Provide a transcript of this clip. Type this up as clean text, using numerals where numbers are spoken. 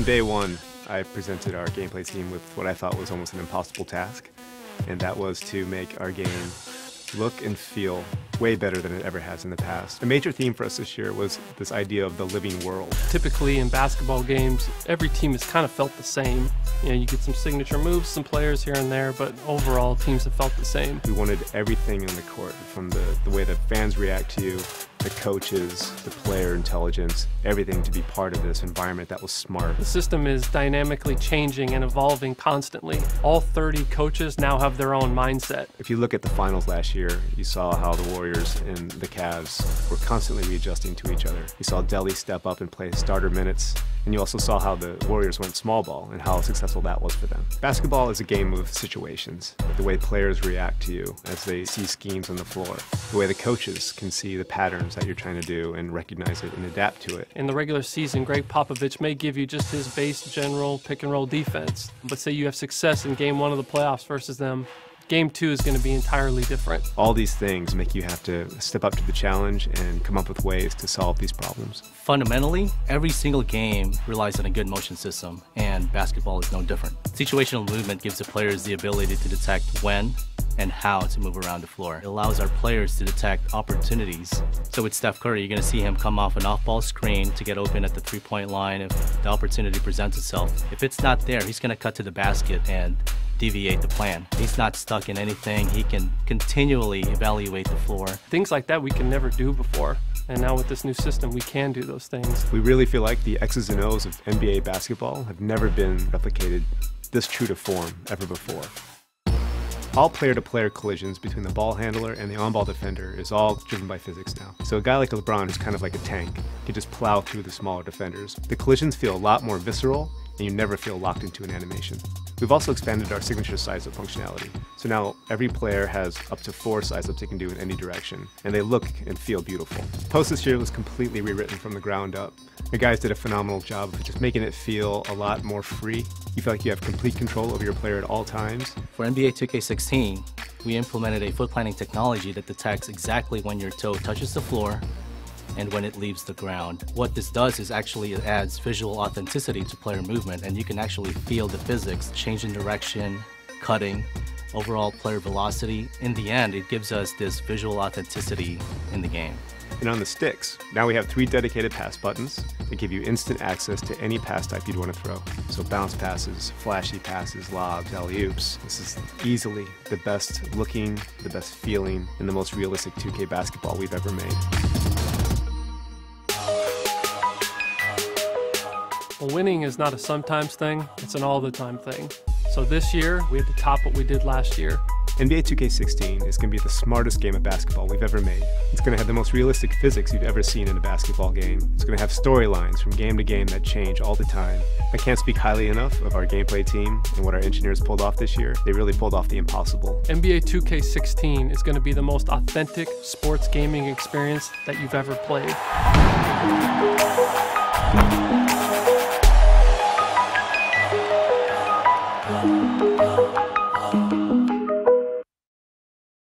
day one, I presented our gameplay team with what I thought was almost an impossible task, and that was to make our game look and feel way better than it ever has in the past. A major theme for us this year was this idea of the living world. Typically in basketball games, every team has kind of felt the same. You know, you get some signature moves, some players here and there, but overall teams have felt the same. We wanted everything on the court, from the way that fans react to you, the coaches, the player intelligence, everything to be part of this environment that was smart. The system is dynamically changing and evolving constantly. All 30 coaches now have their own mindset. If you look at the finals last year, you saw how the Warriors and the Cavs were constantly readjusting to each other. You saw Delly step up and play starter minutes, and you also saw how the Warriors went small ball and how successful that was for them. Basketball is a game of situations. The way players react to you as they see schemes on the floor, the way the coaches can see the patterns that you're trying to do and recognize it and adapt to it. In the regular season, Greg Popovich may give you just his base general pick and roll defense, but say you have success in game one of the playoffs versus them, game two is going to be entirely different. All these things make you have to step up to the challenge and come up with ways to solve these problems. Fundamentally, every single game relies on a good motion system, and basketball is no different. Situational movement gives the players the ability to detect when and how to move around the floor. It allows our players to detect opportunities. So with Steph Curry, you're going to see him come off an off-ball screen to get open at the three-point line if the opportunity presents itself. If it's not there, he's going to cut to the basket and deviate the plan. He's not stuck in anything. He can continually evaluate the floor. Things like that we can never do before. And now with this new system, we can do those things. We really feel like the X's and O's of NBA basketball have never been replicated this true to form ever before. All player-to-player collisions between the ball handler and the on-ball defender is all driven by physics now. So a guy like LeBron is kind of like a tank. He can just plow through the smaller defenders. The collisions feel a lot more visceral, and you never feel locked into an animation. We've also expanded our signature size-up functionality. So now every player has up to 4 size-ups they can do in any direction, and they look and feel beautiful. Post this year was completely rewritten from the ground up. The guys did a phenomenal job of just making it feel a lot more free. You feel like you have complete control over your player at all times. For NBA 2K16, we implemented a foot planning technology that detects exactly when your toe touches the floor and when it leaves the ground. What this does is actually it adds visual authenticity to player movement, and you can actually feel the physics, change in direction, cutting, overall player velocity. In the end, it gives us this visual authenticity in the game. And on the sticks, now we have 3 dedicated pass buttons that give you instant access to any pass type you'd want to throw. So bounce passes, flashy passes, lobs, alley-oops. This is easily the best looking, the best feeling, and the most realistic 2K basketball we've ever made. Well, winning is not a sometimes thing, it's an all-the-time thing. So this year, we had to top what we did last year. NBA 2K16 is going to be the smartest game of basketball we've ever made. It's going to have the most realistic physics you've ever seen in a basketball game. It's going to have storylines from game to game that change all the time. I can't speak highly enough of our gameplay team and what our engineers pulled off this year. They really pulled off the impossible. NBA 2K16 is going to be the most authentic sports gaming experience that you've ever played.